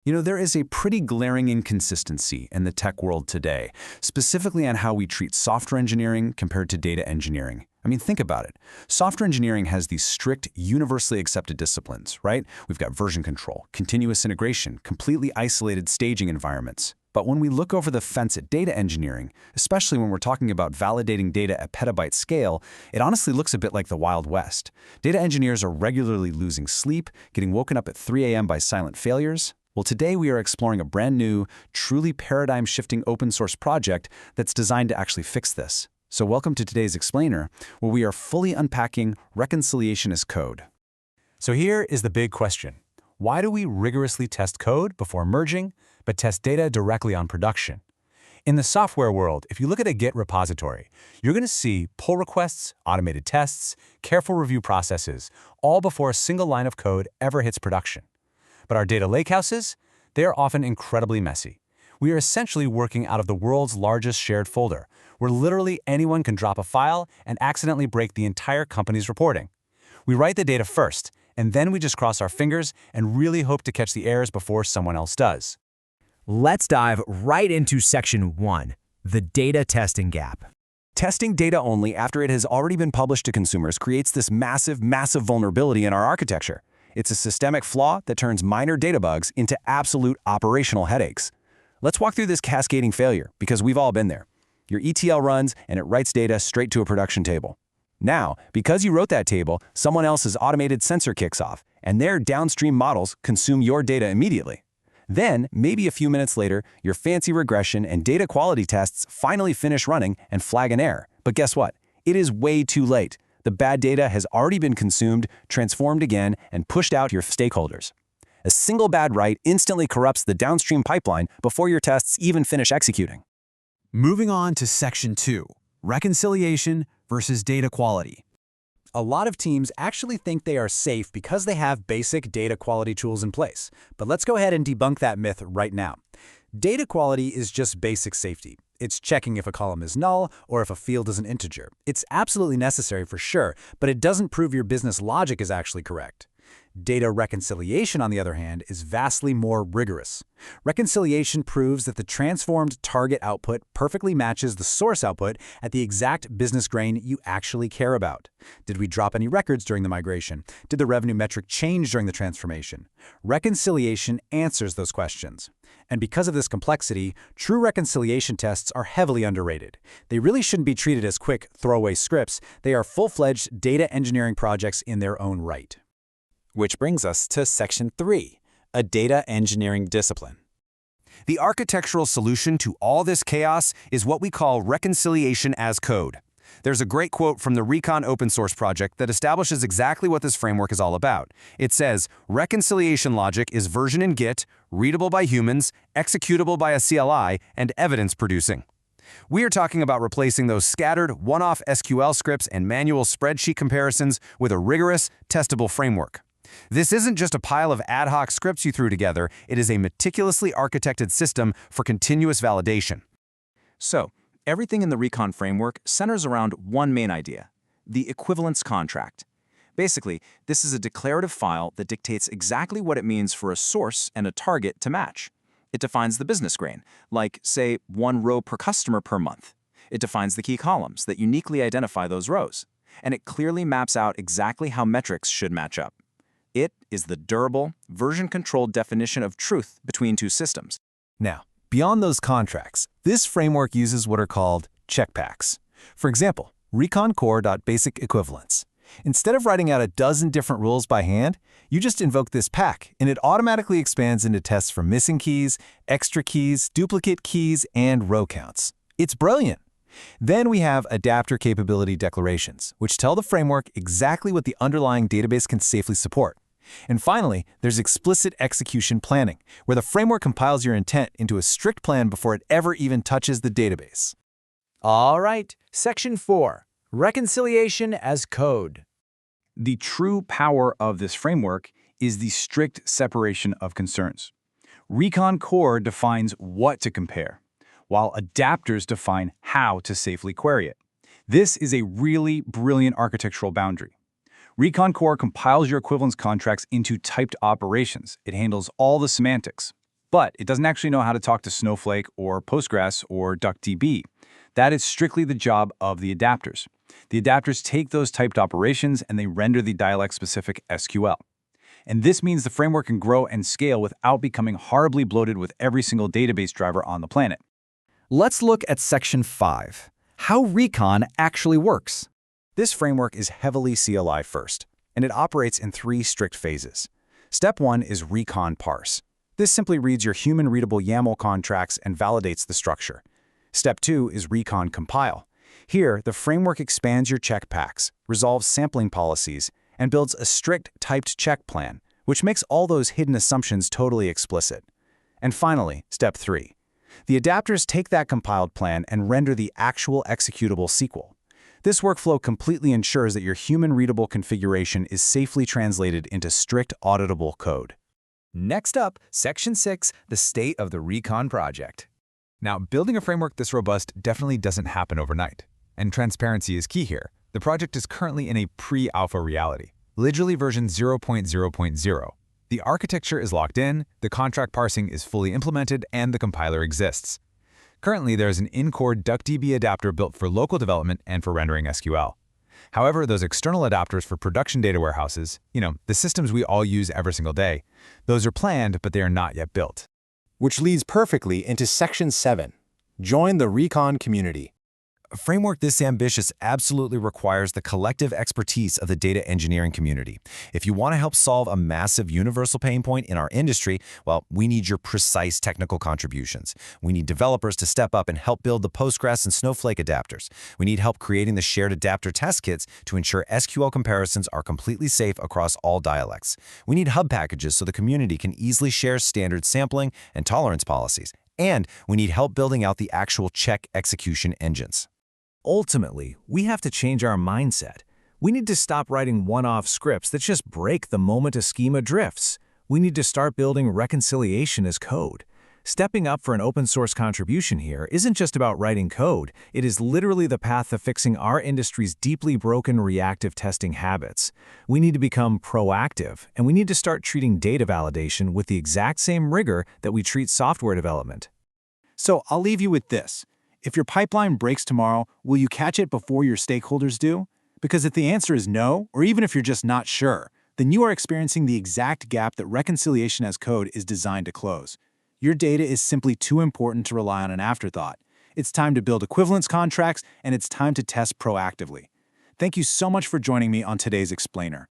There is a pretty glaring inconsistency in the tech world today, specifically on how we treat software engineering compared to data engineering. Think about it. Software engineering has these strict, universally accepted disciplines, right? We've got version control, continuous integration, completely isolated staging environments. But when we look over the fence at data engineering, especially when we're talking about validating data at petabyte scale, it honestly looks a bit like the Wild West. Data engineers are regularly losing sleep, getting woken up at 3 a.m. by silent failures. Well, today we are exploring a brand new, truly paradigm-shifting open-source project that's designed to actually fix this. So welcome to today's Explainer, where we are fully unpacking reconciliation as code. So here is the big question. Why do we rigorously test code before merging, but test data directly on production? In the software world, if you look at a Git repository, you're going to see pull requests, automated tests, careful review processes, all before a single line of code ever hits production. But our data lakehouses, they are often incredibly messy. We are essentially working out of the world's largest shared folder, where literally anyone can drop a file and accidentally break the entire company's reporting. We write the data first, and then we just cross our fingers and really hope to catch the errors before someone else does. Let's dive right into Section 1, the data testing gap. Testing data only after it has already been published to consumers creates this massive vulnerability in our architecture. It's a systemic flaw that turns minor data bugs into absolute operational headaches. Let's walk through this cascading failure, because we've all been there. Your ETL runs, and it writes data straight to a production table. Now, because you wrote that table, someone else's automated sensor kicks off, and their downstream models consume your data immediately. Then, maybe a few minutes later, your fancy regression and data quality tests finally finish running and flag an error. But guess what? It is way too late. The bad data has already been consumed, transformed again, and pushed out to your stakeholders. A single bad write instantly corrupts the downstream pipeline before your tests even finish executing. Moving on to Section 2, reconciliation versus data quality. A lot of teams actually think they are safe because they have basic data quality tools in place. But let's go ahead and debunk that myth right now. Data quality is just basic safety. It's checking if a column is null or if a field is an integer. It's absolutely necessary for sure, but it doesn't prove your business logic is actually correct. Data reconciliation, on the other hand, is vastly more rigorous. Reconciliation proves that the transformed target output perfectly matches the source output at the exact business grain you actually care about. Did we drop any records during the migration? Did the revenue metric change during the transformation? Reconciliation answers those questions. And because of this complexity, true reconciliation tests are heavily underrated. They really shouldn't be treated as quick, throwaway scripts. They are full-fledged data engineering projects in their own right. Which brings us to Section 3, a data engineering discipline. The architectural solution to all this chaos is what we call reconciliation as code. There's a great quote from the Recon open source project that establishes exactly what this framework is all about. It says, reconciliation logic is version in Git, readable by humans, executable by a CLI, and evidence-producing. We are talking about replacing those scattered, one-off SQL scripts and manual spreadsheet comparisons with a rigorous, testable framework. This isn't just a pile of ad hoc scripts you threw together, it is a meticulously architected system for continuous validation. So, everything in the Recon framework centers around one main idea, the equivalence contract. Basically, this is a declarative file that dictates exactly what it means for a source and a target to match. It defines the business grain, like, say, 1 row per customer per month. It defines the key columns that uniquely identify those rows. And it clearly maps out exactly how metrics should match up. It is the durable, version-controlled definition of truth between two systems. Now, beyond those contracts, this framework uses what are called check packs. For example, Recon Core.basic equivalence. Instead of writing out a dozen different rules by hand, you just invoke this pack, and it automatically expands into tests for missing keys, extra keys, duplicate keys, and row counts. It's brilliant. Then we have adapter capability declarations, which tell the framework exactly what the underlying database can safely support. And finally, there's explicit execution planning, where the framework compiles your intent into a strict plan before it ever even touches the database. All right, Section 4, reconciliation as code. The true power of this framework is the strict separation of concerns. Recon Core defines what to compare, while adapters define how to safely query it. This is a really brilliant architectural boundary. Recon Core compiles your equivalence contracts into typed operations. It handles all the semantics. but it doesn't actually know how to talk to Snowflake or Postgres or DuckDB. That is strictly the job of the adapters. The adapters take those typed operations and they render the dialect-specific SQL. And this means the framework can grow and scale without becoming horribly bloated with every single database driver on the planet. Let's look at Section 5, how Recon actually works. This framework is heavily CLI first, and it operates in 3 strict phases. Step 1 is Recon Parse. This simply reads your human-readable YAML contracts and validates the structure. Step 2 is Recon Compile. Here, the framework expands your check packs, resolves sampling policies, and builds a strict typed check plan, which makes all those hidden assumptions totally explicit. And finally, Step 3. The adapters take that compiled plan and render the actual executable SQL. This workflow completely ensures that your human-readable configuration is safely translated into strict auditable code. Next up, Section 6, the state of the Recon project. Now, building a framework this robust definitely doesn't happen overnight. And transparency is key here. The project is currently in a pre-alpha reality, literally version 0.0.0. The architecture is locked in, the contract parsing is fully implemented, and the compiler exists. Currently, there is an in-core DuckDB adapter built for local development and for rendering SQL. However, those external adapters for production data warehouses, the systems we all use every single day, those are planned, but they are not yet built. Which leads perfectly into Section 7. Join the Recon community. A framework this ambitious absolutely requires the collective expertise of the data engineering community. If you want to help solve a massive universal pain point in our industry, well, we need your precise technical contributions. We need developers to step up and help build the Postgres and Snowflake adapters. We need help creating the shared adapter test kits to ensure SQL comparisons are completely safe across all dialects. We need hub packages so the community can easily share standard sampling and tolerance policies. And we need help building out the actual check execution engines. Ultimately, we have to change our mindset. We need to stop writing one-off scripts that just break the moment a schema drifts. We need to start building reconciliation as code. Stepping up for an open-source contribution here isn't just about writing code. It is literally the path to fixing our industry's deeply broken reactive testing habits. We need to become proactive, and we need to start treating data validation with the exact same rigor that we treat software development. So I'll leave you with this. If your pipeline breaks tomorrow, will you catch it before your stakeholders do? Because if the answer is no, or even if you're just not sure, then you are experiencing the exact gap that reconciliation as code is designed to close. Your data is simply too important to rely on an afterthought. It's time to build equivalence contracts, and it's time to test proactively. Thank you so much for joining me on today's Explainer.